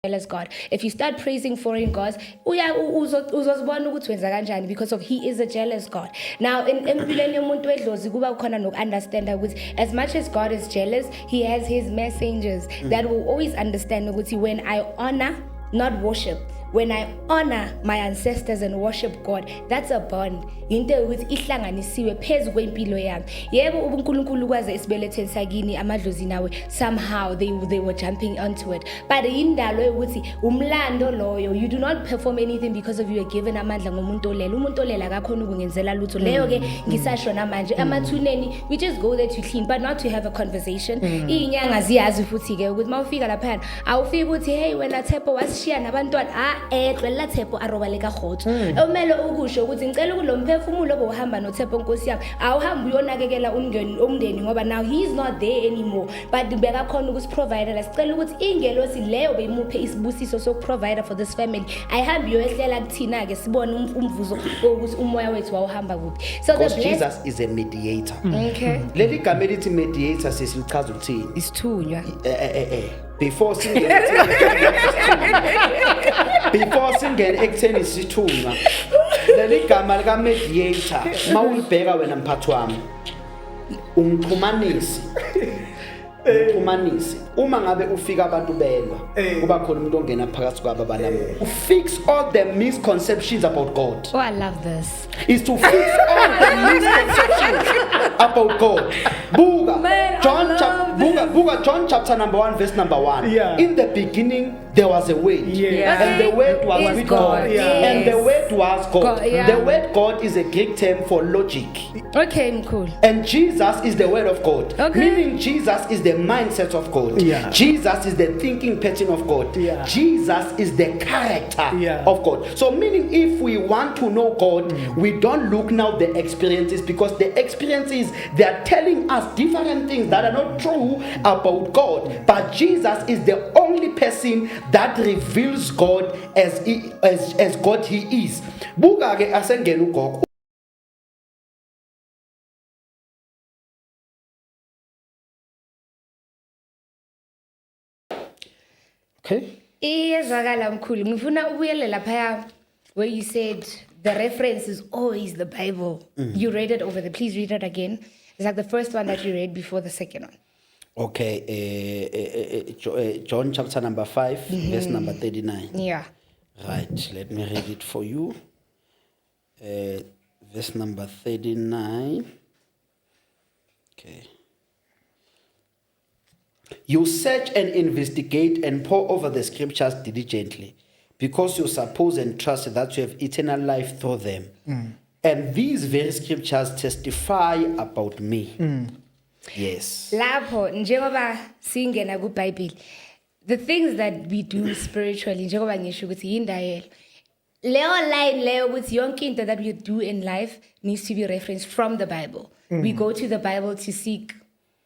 jealous God. If you start praising foreign gods, uzozibona ukuthi wenza kanjani because of he is a jealous God. Now in empilweni yomuntu wedlozi kuba khona nokunderstand ukuthi as much as God is jealous, he has his messengers that will always understand ukuthi when I honor, not worship, when I honor my ancestors and worship God, that's a bond. Into ukuthi ihlanganisiwe phezu kwempilo yami. Yebo uNkulunkulu kwaze isibeletheni sakini amadlozi nawe somehow they were jumping onto it. But indalo ukuthi umlando loyo, you do not perform anything because of you are given amandla ngomuntu olela. Umuntu olela akakhona ukungenzela lutho. Leyo ke ngisasho namanje amathuneni we just go there to clean but not to have a conversation. Inyanga ziyazi futhi ke ukuthi mawufika lapha awufiki ukuthi hey wena Tshepo wasishiya nabantwana ela Tshepo arobaleka khotho omele ukusho ukuthi ngicela kulomphefumulo obohamba noTshepo Nkosi yami awuhambi uyonakekela umndeni ngoba now he is not there anymore but beka khona ukusiprovider sicela ukuthi ingelosi leyo beyimuphe isibusiso sokuprovider for this family ayihambi yoyehlela kuthina ke sibone umvuzo ukuthi umoya wethu wawuhamba kuphi so because Jesus is a mediator. Okay. Leli gama elithi mediator sesilichaza ukuthini? Isithunywa. Before singene ekutheni isithunywa leli gama lika mediator mawulibheka wena mphathi wami umxhumanisi uma ngabe ufika abantu belwa kuba khona umuntu ongena phakathi kwabo abalamulo fix all the misconceptions about God. Oh, I love this. Is to fix all the misconceptions about God. Buga John chapter number 1 verse number 1. Yeah. In the beginning there was a word. Yeah. And the word was with God. Yeah. And the word was God. Yeah. The word God is a Greek term for logic. Okay, cool. And Jesus is the word of God. Okay. Meaning Jesus is the mindset of God. Yeah. Jesus is the thinking pattern of God. Yeah. Jesus is the character of God. So meaning if we want to know God, we don't look now the experiences because the experiences they are telling us different things that are not true about God. But Jesus is the only person that reveals God as God he is. Buka ke asengena ugogo. Okay. Iyezwakala mkhulu ngifuna ubuyele lapha where you said the reference is always the Bible. You read it over there. Please read it again. It's like the first one that you read before the second one. Okay, John chapter number 5, verse number 39. Yeah. Right, let me read it for you. Verse number 39. Okay. You search and investigate and pore over the scriptures diligently, because you suppose and trust that you have eternal life through them. And these very scriptures testify about me. Yes. Lapho njengoba singena kuBhayibheli, the things that we do spiritually njengoba ngisho ukuthi indayelo leyo line leyo ukuthi yonke into that we do in life needs to be referenced from the Bible. We go to the Bible to seek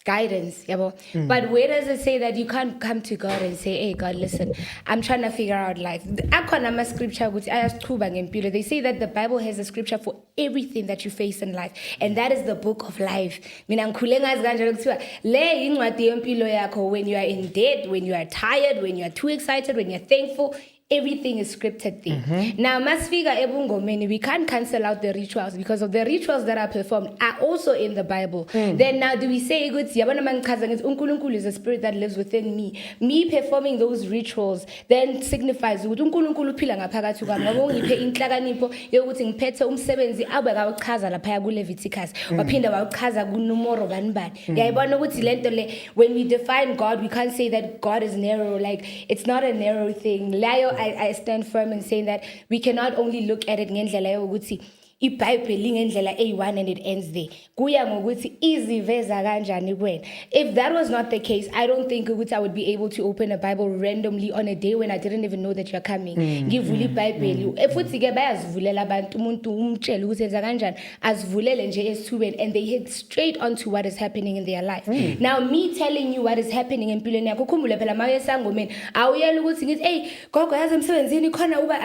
guidance, yabo. But where does it say that you can't come to God and say, hey God, listen, I'm trying to figure out life? Akhona ama scripture ukuthi ayasiqhuba ngempilo. They say that the Bible has a scripture for everything that you face in life, and that is the book of life. Mina ngikhule ngazi kanjalo kuthiwa le incwadi yempilo yakho. When you are in debt, when you are tired, when you are too excited, when you're thankful, everything is scripted there. Now, masifika ebungomeni, we can't cancel out the rituals because of the rituals that are performed are also in the Bible. Then now, do we say ukuthi yabona mangichaza ngithi uNkulunkulu is a spirit that lives within me? Me performing those rituals then signifies ukuthi uNkulunkulu uphila ngaphakathi kwami. Ngoba ungiphe inhlakanipho yokuthi ngiphethe umsebenzi abe kawuchaza lapha ku Leviticus. Waphinda wawuchaza ku Numero banibani. Ngiyayibona ukuthi lento le when we define God, we can't say that God is narrow. Like it's not a narrow thing. I stand firm in saying that we cannot only look at it ngendlela yokuthi iBhayibheli ngendlela eyi1 and it ends there. Kuya ngokuthi iziveza kanjani kuwena. If that was not the case, I don't think ukuthi I would be able to open a Bible randomly on a day when I didn't even know that you're coming. Ngivula iBhayibheli. Futhi ke bayazivulela abantu umuntu umtshela ukuthi enza kanjani, azivulele nje esithubeni and they hit straight onto what is happening in their life. Now me telling you what is happening empilweni yakho, ukhumbule phela maye sangomeni awuyela ukuthi ngithi hey gogo yazi emsebenzini khona uba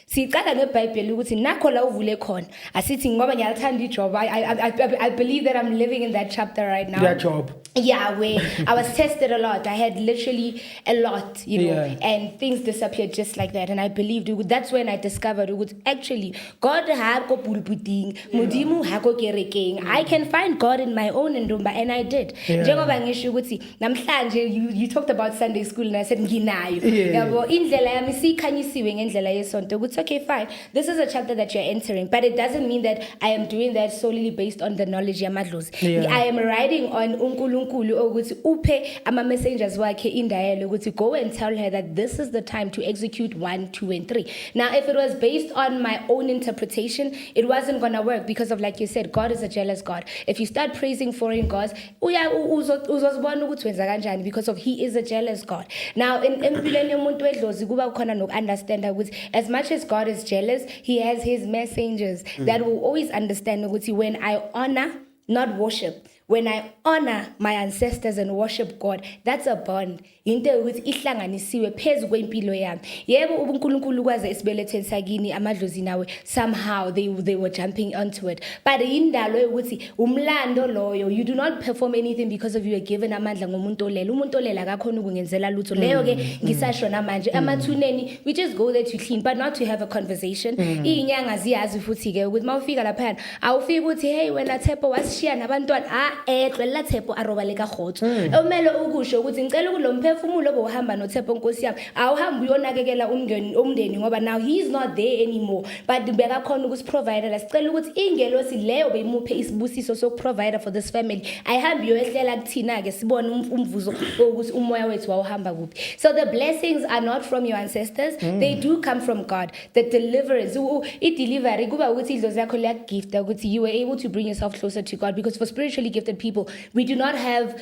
sicala ngeBhayibheli ukuthi nakho la uvule khona asithi ngoba ngiyalithanda ijob I believe that I'm living in that chapter right now. That job. Yeah, where I was tested a lot. I had literally a lot, you know, and things disappeared just like that. And I believed that's when I discovered actually God hako pulpiting, mudimu hako kerekeng. I can find God in my own ndumba, and I did. Njengoba ngisho ukuthi namhlanje you talked about Sunday school and I said nginayo. Yabo indlela yami sikhanyisiwe ngendlela yesonto. It's okay, fine. This is a chapter that you're entering, but it doesn't mean that I am doing that solely based on the knowledge yamadlozi. I am riding on unkulunkulu ukuthi uphe ama messengers wakhe indayelo ukuthi go and tell her that this is the time to execute 1, 2 and 3. Now if it was based on my own interpretation, it wasn't going to work because of, like you said, God is a jealous God. If you start praising foreign gods, uzozibona ukuthi wenza kanjani because of he is a jealous God. Now in empilweni yomuntu wedlozi kuba khona nokunderstand ukuthi as much as God is jealous, he has his messengers that will always understand ukuthi when I honor, not worship, when I honor my ancestors and worship God, that's a bond. Into ukuthi ihlanganisiwe phezu kwempilo yami. Yebo uNkulunkulu kwaze isibeletheni sakini amadlozi nawe somehow they were jumping onto it. But indalo ukuthi umlando loyo, you do not perform anything because of you are given amandla ngomuntu olela. Umuntu olela akakhona ukungenzela lutho. Leyo ke ngisasho namanje amathuneni we just go there to clean but not to have a conversation. Inyanga ziyazi futhi ke ukuthi mawufika lapha awufiki ukuthi hey wena Tshepo wasishiya nabantwana ecwela Tshepo arobaleka khotho. Omele ukusho ukuthi ngicela kulomphefumulo obohamba noTshepo Nkosi yami awuhamba uyonakekela umndeni ngoba now he's not there anymore but bekakhona ukusiprovider sicela ukuthi ingelosi leyo beyimuphe isibusiso sokuprovider for this family ayihambi yoyehlela kuthina ke sibone umvuzo ukuthi umoya wethu wawuhamba kuphi. So the blessings are not from your ancestors, they do come from God. The deliverance delivery kuba ukuthi idlozi yakho liyagift ukuthi you were able to bring yourself closer to God, because for spiritually gifted people we do not have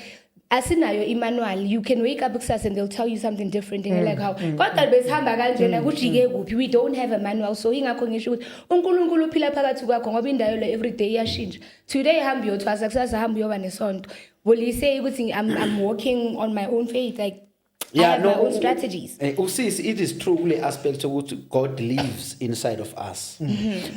asinayo Emmanuel. You can wake up and they'll tell you something different and you're like how kodwa besihamba kanjena kujike kuphi. We don't have a manual, so ingakho ngisho ukuthi uNkulunkulu uphila phakathi kwakho ngoba indawo le everyday iyashintsha. Today hamba uyothwasa, kusasa hamba uyoba nesonto. Will you say ukuthi I'm walking on my own faith, like I have my own strategies? It is truly aspect of what God lives inside of us.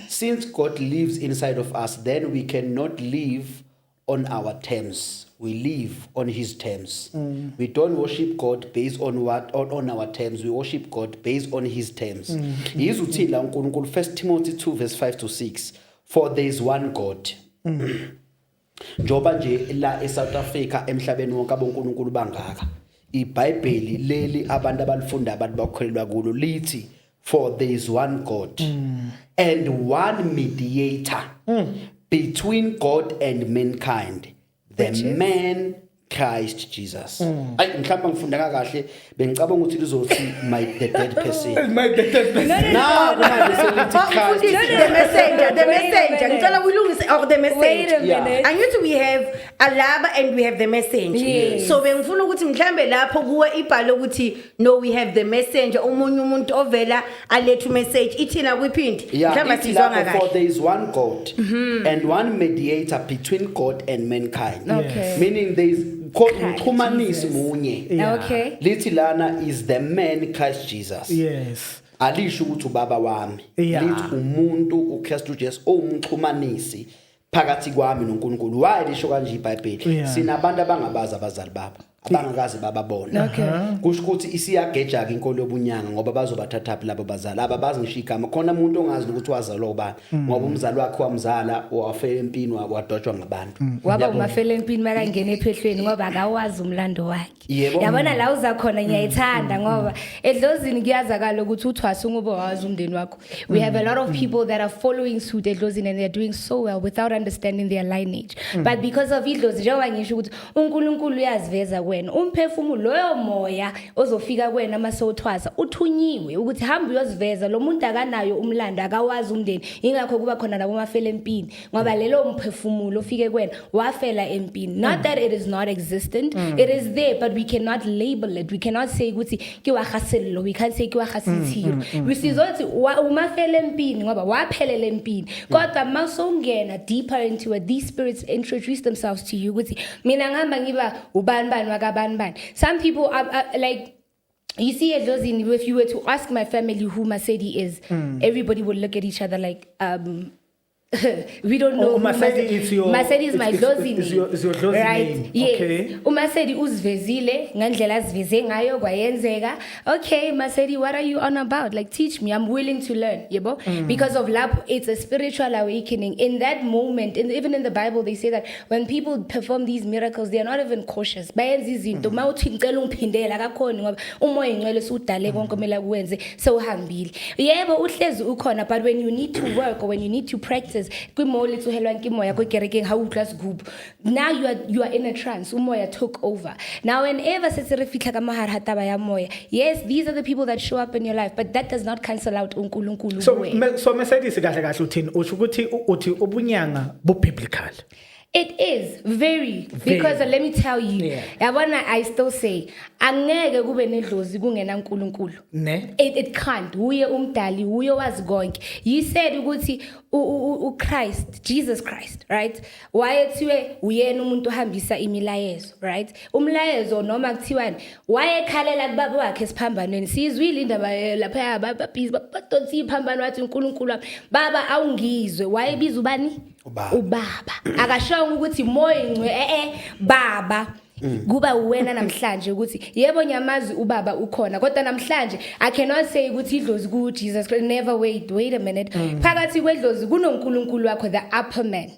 Since God lives inside of us, then we cannot live on our terms. We live on his terms. We don't worship God based on on our terms. We worship God based on his terms. Yizuthila uNkulunkulu 1 Timothy 2 verse 5 to 6. For there is one God. Njoba nje la eSouth Africa emhlabeni wonke abonkulunkulu bangaka. IBhayibheli leli abantu abalifunda abantu bakholelwa kulo lithi for there is one God and one mediator between God and mankind, the man Christ Jesus. Ay mhlawumbe ngifunda kahle bengicabanga ukuthi lizothi the dead person. My dead person. Now manje selithi Christ. The messenger. Ngicela uyilungise or the messenger. Wait a minute. And you we have Alaba and we have the messenger. Yes. So bengifuna ukuthi mhlambe lapho kuwe ibhalo ukuthi no we have the messenger, umunye umuntu ovela alethu message ithina kwiphindi. Mhlawumbe sizwanga kahle. For there is one God and one mediator between God and mankind. Okay. Meaning there is umxhumanisi munye. Okay. Lithi lana is the man Christ Jesus. Yes. Alisho ukuthi ubaba wami. Lithi umuntu uKristu Jesu umxhumanisi phakathi kwami noNkulunkulu. Why lisho kanje iBhayibheli? Sinabantu abangabazi abazali baba, abangakazi bababona. Kusho ukuthi isiyageja ke inkolo yobunyanga ngoba bazobathathaphi labo bazali. Ababazi ngisho igama. Khona umuntu ongazi ukuthi wazalwa ubani ngoba umzali wakhe wamzala wafela empini wadotshwa ngabantu. Waba umafela empini makangena ephehlweni ngoba akawazi umlando wakhe. Yabona la uza khona ngiyayithanda ngoba edlozini kuyazakala ukuthi uthwasa ngoba wazi umndeni wakho. We have a lot of people that are following suit edlozini and they're doing so well without understanding their lineage. But because of idlozi njengoba ngisho ukuthi uNkulunkulu uyaziveza wena umphefumulo loyo moya ozofika kwena masewuthwasa uthunyiwe ukuthi hamba uyoziveza lo muntu akanayo umlando akawazi umndeni. Ingakho kuba khona labo mafela empini ngoba lelo umphefumulo ofike kwena wafela empini. Not that it is not existent, it is there, but we cannot label it. We cannot say ukuthi kiwa khasello, we can't say kiwa khasithiro. We sizothi umafela empini ngoba waphelela empini. Kodwa masongena deeper into it, these spirits introduce themselves to you ukuthi mina ngihamba ngiba ubani some people are like, you see if you were to ask my family who Masedi is, everybody would look at each other like we don't know. Masedi is your Masedi is my dlozi name. Is your dlozi right? name. Yes. Okay. Masedi uzvezile ngandlela aziveze ngayo kwayenzeka. Okay, Masedi, what are you on about? Like, teach me. I'm willing to learn. Yebo? Because of lapho, it's a spiritual awakening. In that moment, and even in the Bible, they say that when people perform these miracles, they are not even cautious. Bayenza izinto mawuthi ngicela ungiphindela akakhoni ngoba umoya ingcwele usudale konke kumele kuwenze sewuhambile. Yebo uhlezi ukhona, but when you need to work or when you need to practice, kwimoli tsohelwa nkimoya ko kerekeng ha utla sgroup. Now you are in a trance. Umoya took over. Now whenever se re fitla ka mahara hataba ya moya, yes, these are the people that show up in your life, but that does not cancel out uNkulunkulu. So Mercedes kahle kahle uthini usho ukuthi uthi ubunyanga bu biblical. It is very because let me tell you, yabona I still say angeke kube nedlozi kungena uNkulunkulu. Ne? It can't. Uye umdali, uye wazi konke. You said ukuthi Christ, Jesus Christ, right? Wayethiwe uyena umuntu ohambisa imilayezo, right? Umlayezo noma kuthiwani wayekhalela kubaba wakhe esiphambanweni. Sizwile indaba lapha babhidonsi iphambano wathi uNkulunkulu baba awungizwe wayebiza ubani? Ubaba. Akashonga ukuthi moya ingcwe baba. Kuba uwena namhlanje ukuthi yebo nyamazi ubaba ukhona kodwa namhlanje I cannot say ukuthi idlozi ku Jesus Christ. Never. Wait a minute. Phakathi kwedlozi kunoNkulunkulu wakho, the upper man.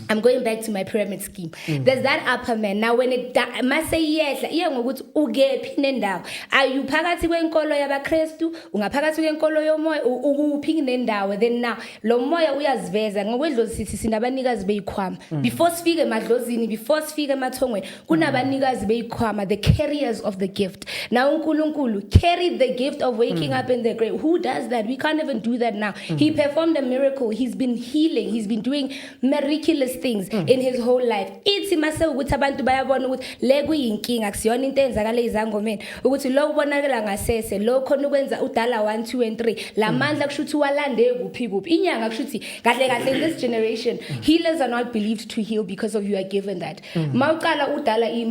I'm going back to my pyramid scheme. There's that upper man. Now when it mase yehla iye ngokuthi ukephi nendawo. Are you phakathi kwenkolo yabaKristu ungaphakathi kwenkolo yomoya ukuphi nendawo? Then now lo moya uyaziveza ngokwedlozi sithi sinabanikazi beyikhwama. Before sifike emadlozini, before sifike emathongweni kunaba the carriers of the gift. Now uNkulunkulu carried the gift of waking up in the grave. Who does that? We can't even do that now. He performed a miracle. He's been healing. He's been doing miraculous things in his whole life. Ithi mase ukuthi abantu bayabona ukuthi le kuyinkinga akusiyona into enzakala izangomeni ukuthi lo kubonakala ngasese lo khona ukwenza udala 1 2 and 3 la mandla kushuthi walande kuphi inyanga kushuthi kahle in this generation healers are not believed to heal because of you are given that. Mawuqala udala even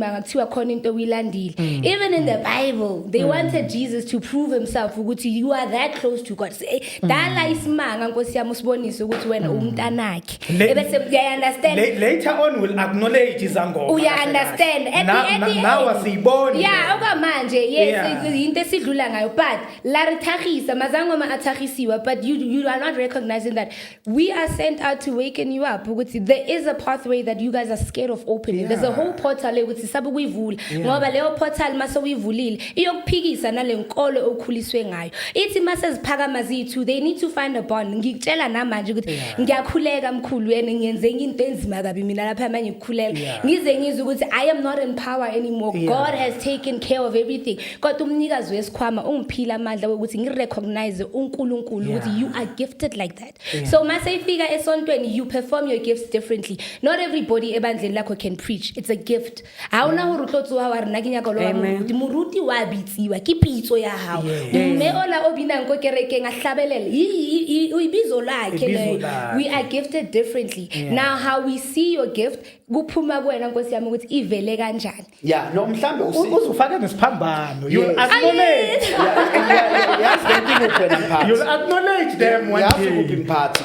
in the Bible, they wanted Jesus to prove himself. You are that close to God. Later on, we'll acknowledge his anger. We understand. Now I see born. Yeah, but you are not recognizing that we are sent out to waken you up. There is a pathway that you guys are scared of opening. There's a whole portal ukuthi sabe kuyivula ngoba leyo portal mase uyivulile iyokuphikisa nalenkolo okhuliswe ngayo. Ithi mase ziphakama zithu, they need to find a bond. Ngikutshela namanje ukuthi ngiyakhuleka mkhulu wena ngiyenze into enzima kabi mina lapha manje ngikhulela ngize ngizwe ukuthi I am not in power anymore. God has taken care of everything. Kodwa umnikazi wesikhwama ungiphila amandla ukuthi ngirecognize uNkulunkulu ukuthi you are gifted like that. So mase ifika esontweni you perform your gifts differently. Not everybody ebandleni lakho can preach. It's a gift. Hauna urutlotso wa rena kinyaka lo muruti muruti wa bitsiwa ke pitso ya hao. Mme ola obina nko kerekeng a hlabelela uyibizo lakhe le. We are gifted differently. Now how we see your gift kuphuma kuwena Nkosi yami ukuthi ivele kanjani. Yeah, no mhlambe uzufaka nesiphambano. You acknowledge. You acknowledge them one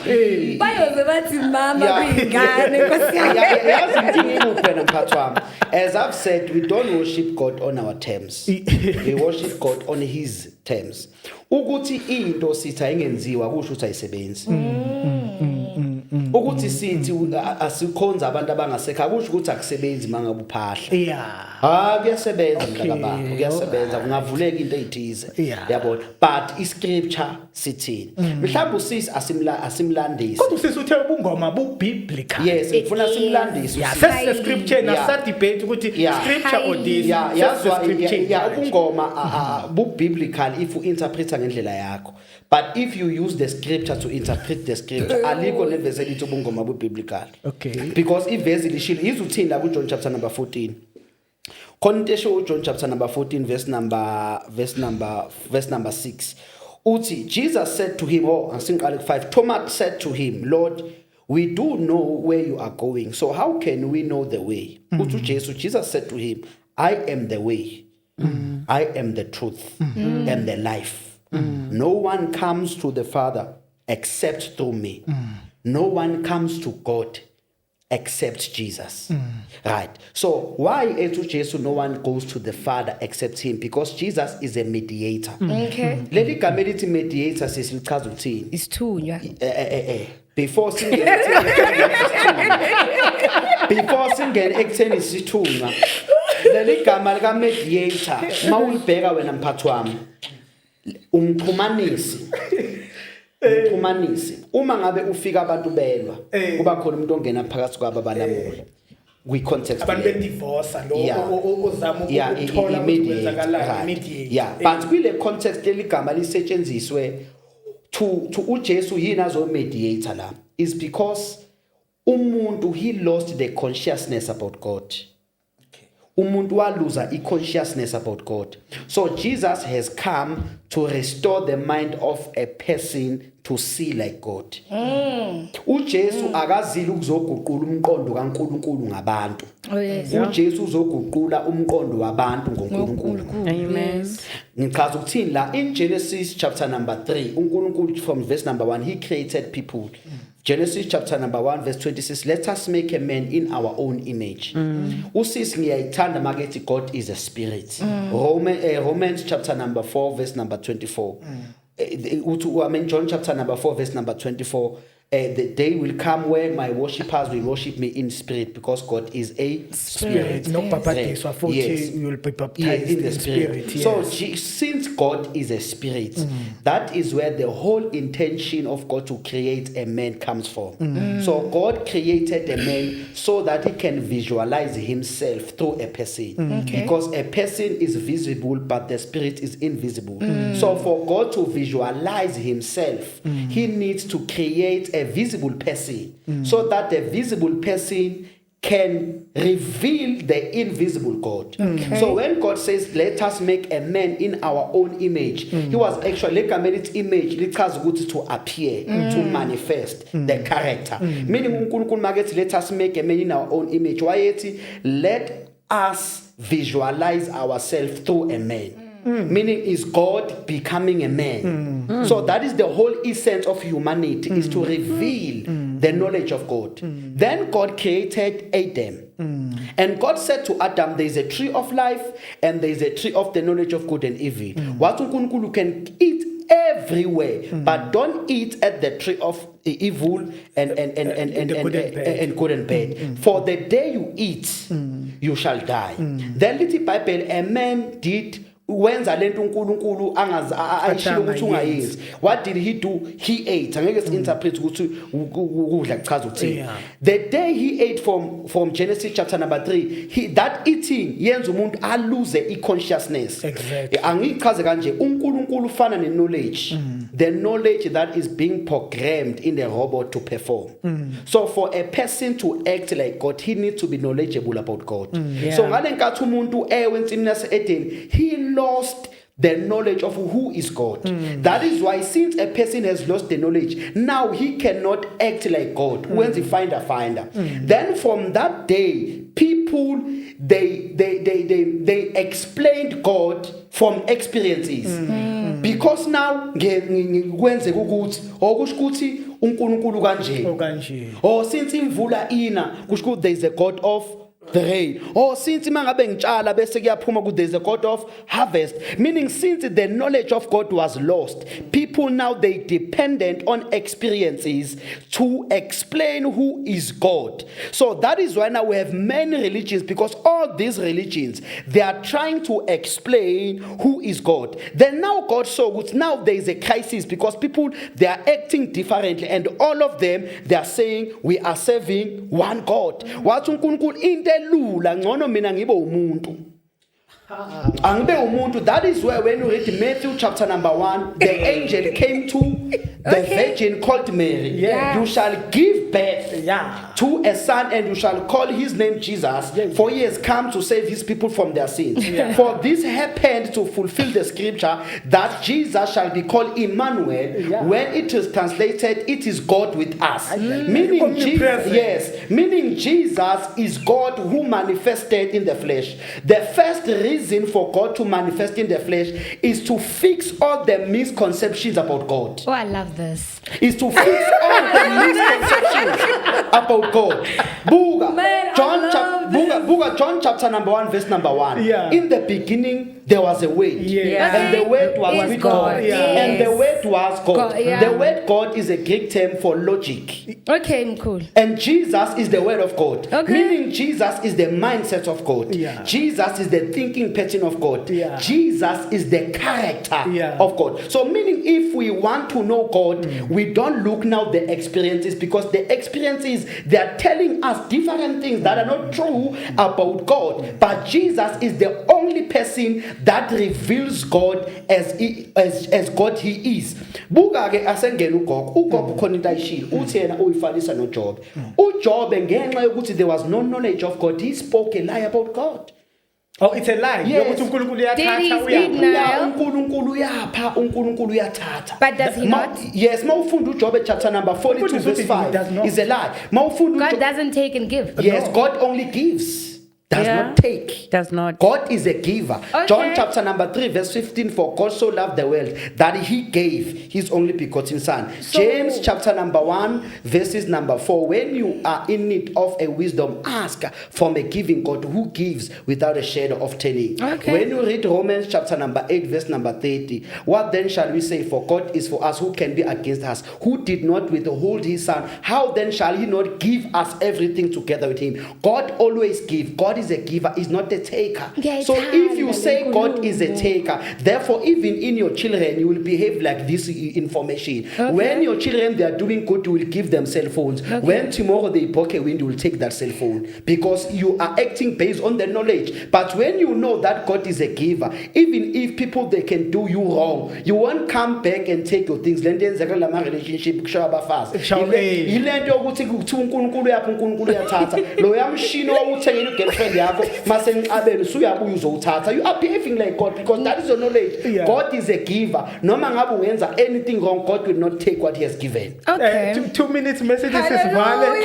day. Bayoze bathi mama kuyingane Nkosi yami. As I've said, we don't worship God on our terms. We worship God on his terms. Ukuthi into sithi ayingenziwa kusho ukuthi ayisebenzi. Ukuthi sithi asikhonza abantu abangasekho akusho ukuthi akusebenzi mangabe uphahla. Kuyasebenza mntaka kuyasebenza kungavuleka into ezithize yabona, but iscripture sithini mhlawumbe usisi asimlandisi kodwa usisi uthe ubungoma bu biblical. Yes, ngifuna simlandisi sese scripture na sa debate ukuthi scripture or this ubungoma bu biblical if you interpret ngendlela yakho, but if you use the scripture to interpret the scripture aliko nevesi elithi ubungoma bu biblical. Okay, because ivesi lishilo izuthinda ku John chapter number 14. Konitesho John chapter number 14 verse number 6. Uthi Jesus said to him, asinqale 5. Thomas said to him, Lord, we do know where you are going, so how can we know the way? Uthi Jesus said to him, I am the way, I am the truth, and the life. No one comes to the Father except through me. no one comes to God except Jesus. Right. So why etu Jesu no one goes to the Father except him? Because Jesus is a mediator. Okay. Leli gama elithi mediator sisilichaza ukuthini? Isithunywa. Before singene ekutheni isithunywa. Leli gama lika mediator mawulibheka wena mphathi wami umxhumanisi. Umxhumanisi uma ngabe ufika abantu belwa kuba khona umuntu ongena phakathi kwabo abanamula kwi context abantu bedivorce lo ozama ukuthola ukwenzakala yeah but kwile context leligama lisetshenziswe to uJesu yini azo mediator la is because umuntu he lost the consciousness about God. Umuntu waluza i-consciousness about God. So Jesus has come to restore the mind of a person to see like God. uJesu akazili ukuzoguqula umqondo kaNkulunkulu ngabantu. Oh yes. uJesu uzoguqula umqondo wabantu ngoNkulunkulu. Amen. Ngichaza ukuthini la in Genesis chapter number 3 uNkulunkulu from verse number 1 he created people. Genesis chapter number 1 verse 26 let us make a man in our own image. Usisi ngiyayithanda makethi God is a spirit. Romans chapter number 4 verse number 24. John chapter number 4 verse number 24 the day will come where my worshippers will worship me in spirit because God is a spirit. No baptism for you will be baptized in the spirit. Yes. So since God is a spirit, that is where the whole intention of God to create a man comes from. So God created a man so that he can visualize himself through a person. Because a person is visible but the spirit is invisible. So for God to visualize himself, he needs to create a visible person so that the visible person can reveal the invisible God. So when God says let us make a man in our own image, he was actually like a man's image to appear, to manifest the character. Meaning let us make a man in our own image. Let us visualize ourselves through a man. Meaning is God becoming a man. So that is the whole essence of humanity, is to reveal the knowledge of God. Then God created Adam. And God said to Adam, there is a tree of life and there is a tree of the knowledge of good and evil. What you can eat everywhere, but don't eat at the tree of evil and good and bad. For the day you eat, you shall die. Then little Bible, a man did wenza lento uNkulunkulu ayishilo ukuthi ungayenzi. What did he do? He ate. Angeke sinterpret ukuthi ukudla kuchaza ukuthini. The day he ate from Genesis chapter number 3, that eating yenza umuntu alose i-consciousness. Exactly. Angichaze kanje uNkulunkulu ufana ne-knowledge. The knowledge that is being programmed in the robot to perform. So for a person to act like God, he needs to be knowledgeable about God. So ngale nkathi umuntu ewenza imnase Eden, he lost the knowledge of who is God. That is why since a person has lost the knowledge, now he cannot act like God. When he finder. Then from that day, people they explained God from experiences. Because now kwenze ukuthi okusho ukuthi uNkulunkulu kanje. Oh since imvula ina kusho there is a God of the rain. Oh, since mangabe ngitshala bese kuyaphuma there is a God of harvest. Meaning since the knowledge of God was lost, people now they dependent on experiences to explain who is God. So that is why now we have many religions, because all these religions they are trying to explain who is God. Then now God saw good. Now there is a crisis because people they are acting differently, and all of them they are saying we are serving one God. What uNkulunkulu into lula ngcono mina ngibe umuntu. Angibe umuntu. That is where when you read Matthew chapter number 1, the angel came to the virgin called Mary. You shall give birth to a son and you shall call his name Jesus, for he has come to save his people from their sins. For this happened to fulfill the scripture that Jesus shall be called Emmanuel. When it is translated, it is God with us. Meaning Jesus is God who manifested in the flesh. The first reason for God to manifest in the flesh is to fix all the misconceptions about God. Oh, I love this. Is to fix all the misconceptions about God. Man, John chapter number 1, verse number 1. Yeah. In the beginning, there was a word. Yeah. And the word was Yes, with God. God. Yes. And the word was God. God, yeah. The word God is a Greek term for logic. Okay, cool. And Jesus is the word of God. Okay. Meaning Jesus is the mindset of God. Yeah. Jesus is the thinking pattern of God. Yeah. Jesus is the character Yeah. of God. So meaning if we want to know God, we don't look now the experiences, because the experiences, they are telling us different things that are not true about God. But Jesus is the only person that reveals God as God he is. Buka ke asengena uGogo khona into ayishilo uthi yena uyifanisa noJob. uJob ngenxa yokuthi there was no knowledge of God, he spoke a lie about God. Oh, it's a lie. Yes. Yokuthi uNkulunkulu Did he uyathatha speak uyapha. now? uNkulunkulu uyapha, uNkulunkulu uyathatha. But does he not? Yes, mawufunda uJob chapter number 42 verse He 5 does not. is a lie. Mawufunda God doesn't take and give. Yes, No. God only gives, does Yeah. not take. Does not. God is a giver. Okay. John chapter number 3 verse 15, for God so loved the world that he gave his only begotten son. So- James chapter number 1 verses number 4, when you are in need of a wisdom, ask from a giving God who gives without a shadow of turning. Okay. When you read Romans chapter number 8 verse number 30, what then shall we say? For God is for us, who can be against us? Who did not withhold his son? How then shall he not give us everything together with him? God always gives. God is a giver, is not a taker. So if you say God is a taker, therefore even in your children you will behave like this information. Okay. When your children, they are doing good, you will give them cell phones. When tomorrow they poke a wind, you will take that cell phone, because you are acting based on the knowledge. But when you know that God is a giver, even if people, they can do you wrong, you won't come back and take your things. Lento yenzeka lama relationship kushawa abafazi. Ilento yokuthi kuthiwa uNkulunkulu yapha uNkulunkulu uyathatha. Lo yamshini owuthengile ugirlfriend yakho mase ngicabele usuyabuya uzowuthatha. You are behaving like God, because that is your knowledge. Yeah. God is a giver. Noma ngabe uyenza anything wrong, God will not take what he has given. Okay. 2 minutes messages is valid.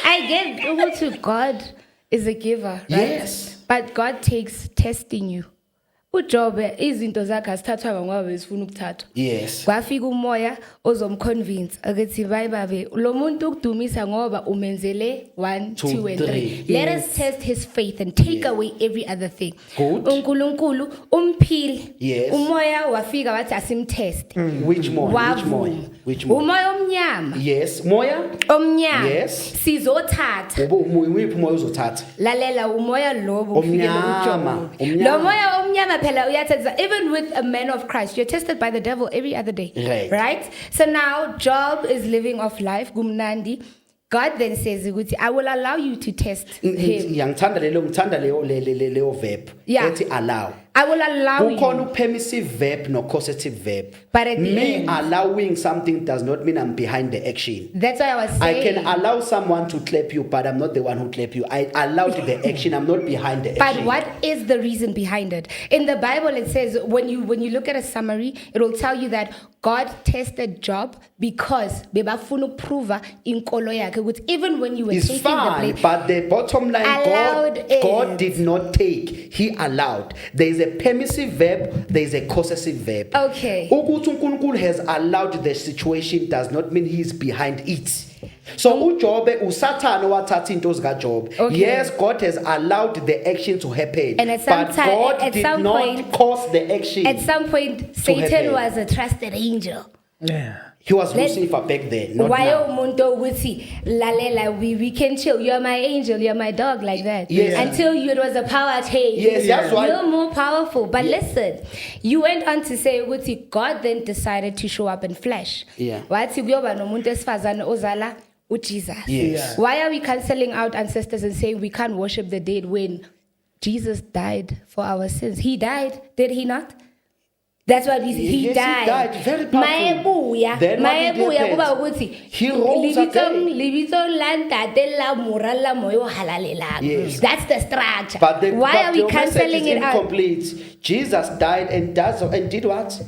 I get to God is a giver, right? Yes. But God takes testing you. uJob izinto zakhe azithathwa ngoba bezifuna ukuthathwa. Yes. Kwafika umoya ozomconvince ukuthi bayibabe lo muntu ukudumisa ngoba umenzele 1 2 and 3. Let us test his faith and take away every other thing. Good. uNkulunkulu umphili. Yes. Umoya wafika wathi asimtest. Which moya? Which moya? Which moya? Umoya omnyama. Yes. Moya? Omnyama. Yes. Sizothatha. Uyiphi umoya uzothatha? Lalela umoya lobo ufikele Omnyama. uJob. Lo moya omnyama phela uyathetha. Even with a man of Christ, you're tested by the devil every other day. Right? So now Job is living off life kumnandi. God then says ukuthi I will allow you to test him. Ngithanda leo verb Yeah. ethi allow. I will allow Kukhona you. permissive verb no causative verb. But at the Me end, allowing something does not mean I'm behind the action. that's why I was I saying. can allow someone to clap you, but I'm not the one who clap you. I allowed the action. I'm not behind the But action. what is the reason behind it? In the Bible, it says when you look at a summary, it will tell you that God tested Job because bebafuna ukuprova inkolo yakhe ukuthi even when you were It's taking fine, the blame, but the bottom line, allowed God it. did not take. He allowed. There is a permissive verb. There is a causative verb. Okay. Ukuthi uNkulunkulu has allowed the situation does not mean he's behind it. So uJob uSathane wathatha into zikaJob. Okay. Yes, God has allowed the action to happen, And at some but time- God at did some not point- cause the action. At some point, Satan happen. was a trusted angel. Yeah. He was Let- Lucifer back then, not Why now. umuntu ukuthi lalela we can chill. You're my angel. You're my dog like that. Yes. Until it was a power change. Yes, that's why- You're more powerful. But listen, you went on to say ukuthi God then decided to show up in flesh. Yeah. Wathi kuyoba nomuntu esifazane ozala uJesus. Yes. Why are we cancelling out ancestors and saying we can't worship the dead when Jesus died for our sins? He died, did he not? That's what he Yes, died. he died. Very powerful. Mayebuya, Then what did mayebuya happen? kuba ukuthi He rose again. libitso la ntate la mora la moyo halalelang. Yes. That's the structure. But Why are we your message cancelling is it out? incomplete. Jesus died and did what?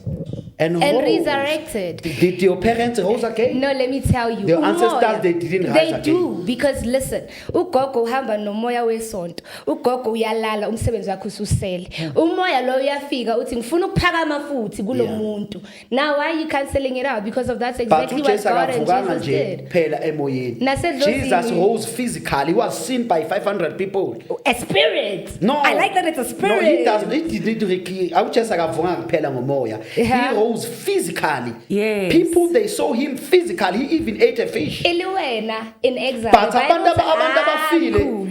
and and rose. resurrected. Did your parents rose again? No, let me tell you. Your ancestors, they didn't rise They again. do, because listen, ugogo uhamba nomoya wesonto. Ugogo uyalala umsebenzi wakhe ususele. Umoya lo uyafika uthi ngifuna ukuphakama futhi kulo muntu. Now why are you cancelling it out? Because of that's exactly what God and Jesus did. Phela emoyeni. Nasedlozini. Jesus rose physically. He was seen by 500 people. A spirit. No. I like that it's a spirit. No, he doesn't. He didn't. Awujesu akavukanga kuphela ngomoya. Yeah. He rose physically. Yes. People, they saw him physically. He even ate a fish. Eliwena in exile. But The Bible says,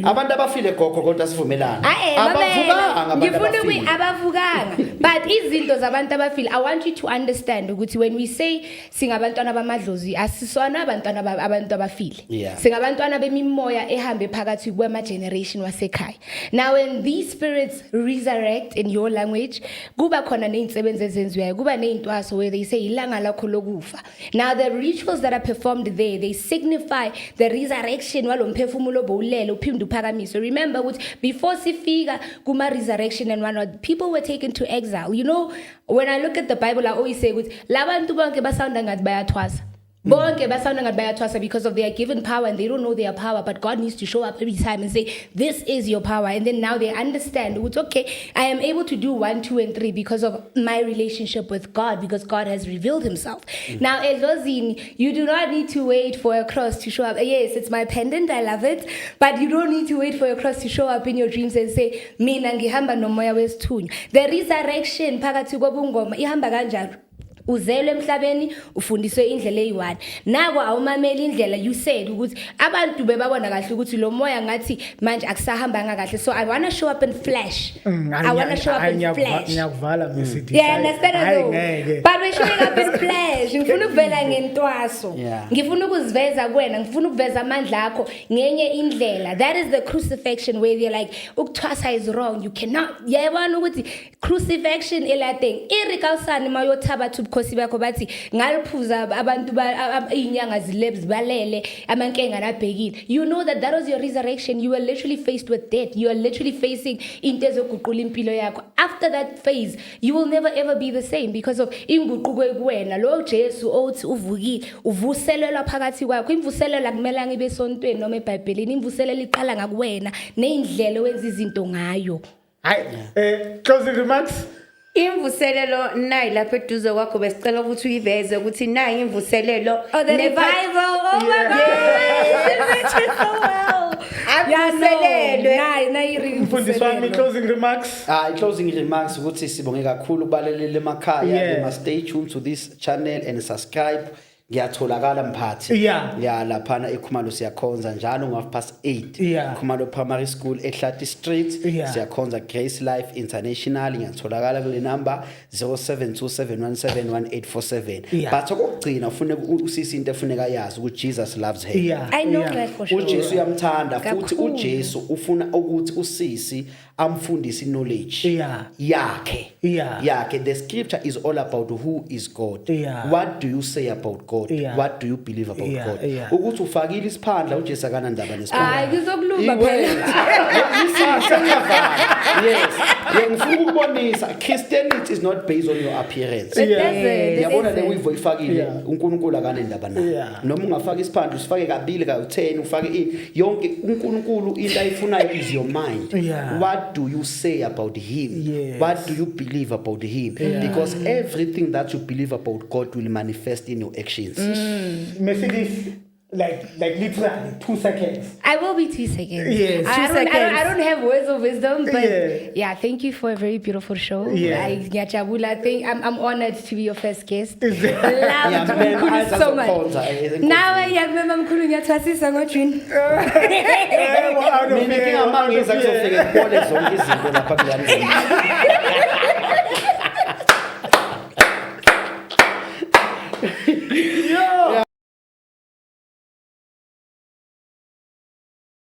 abantu abafile gogo kodwa sivumelana. Abavukanga ngifuna abantu ukuthi abavukanga. But izinto zabantu abafile, I want you to understand ukuthi when we say singabantwana bamadlozi asisona abantwana abantu abafile. Yeah. Singabantwana bemimoya ehambe phakathi kwema generation wasekhaya. Now when these spirits resurrect in your language, kuba khona neinsebenzo ezenziwayo, kuba neintwaso where they say ilanga lakho lokufa. Now the rituals that are performed there, they signify the resurrection walomphefumulo obulele uphinde uphakamiswe. Remember ukuthi before sifika kuma resurrection and whatnot, people were taken to exile. You know, when I look at the Bible, I always say ukuthi labantu bonke basounda ngathi bayathwasa. Bonke basounda ngathi bayathwasa because of they are given power and they don't know their power, but God needs to show up every time and say, this is your power. And then now they understand, it's okay, I am able to do 1, 2, and 3 because of my relationship with God, because God has revealed himself. Now, Elozini, you do not need to wait for a cross to show up. Yes, it's my pendant, I love it, but you don't need to wait for a cross to show up in your dreams and say, mina ngihamba nomoya wesithunywa. The resurrection, phakathi kobungoma, ihamba kanjalo. Uzelwe emhlabeni ufundiswe indlela eyi1 nako awumamela indlela you said ukuthi abantu bebabona kahle ukuthi lo moya ngathi manje akusahambanga kahle, so I want to show up in flesh. I want to show up in flesh. Ngiyakuvala mesithi. Yeah, understand. But we're showing up in flesh. Ngifuna ukuvela ngentwaso. Ngifuna ukuziveza kuwena, ngifuna ukuveza amandla akho ngenye indlela. That is the crucifixion where they're like ukuthwasa is wrong. You cannot. Yabona ukuthi crucifixion elathing irikawusani mayothaba ubukhosi bakho bathi ngaliphuza abantu inyanga zilebs balele amankenga nabhekile. You know that was your resurrection. You were literally faced with death. You are literally facing into ezoguqula impilo yakho. After that phase, you will never ever be the same because of inguquko ekuwena. Lo Jesu othi uvukile, uvuselelwa phakathi kwakho. Imvuselelo akumelanga ibe sontweni noma eBhayibhelini. Imvuselelo iqala ngakuwena neindlela owenza izinto ngayo. Closing remarks. Imvuselelo nayi lapha eduze kwakho besicela ukuthi uyiveze ukuthi nayi imvuselelo the revival. Oh my God. So well. Mfundisi wami closing remarks. Closing remarks ukuthi sibonge kakhulu kubalelele emakhaya. You must stay tuned to this channel and subscribe. Ngiyatholakala mphathi. Ya laphana eKhumalo siyakhonza njalo ngo8. Khumalo Primary School eHlati Street. Siyakhonza Grace Life International. Ngiyatholakala kule number 0727171847. But okugcina ufune usisi into efuneka yazi ukuthi Jesus loves her. I know that for sure. uJesu uyamthanda futhi uJesu ufuna ukuthi usisi amfundisi knowledge yakhe. The scripture is all about who is God. What do you say about God? What do you believe about God? Ukuthi ufakile isiphandla uJesu akana ndaba nesiphandla. Ngizokulumba phela. Yes. Ngifuna ukubonisa Christianity is not based on your appearance. Yabona le wivo ifakile uNkulunkulu akane ndaba nayo. Noma ungafaka isiphandla usifake kabili ka10 ufake yonke uNkulunkulu into ayifunayo is your mind. What do you say about him? What do you believe about him? Because everything that you believe about God will manifest in your actions. Mercedes, like literally 2 seconds. I will be 2 seconds. Yes, I 2 seconds. I don't have words of wisdom, but thank you for a very beautiful show. I think I'm honored to be your first guest. Love so much. Now I remember mkhulu ngiyathwasisa ngoJune. Mina ngingamangiza kuzofika kuphole zonke izinto lapha kulana.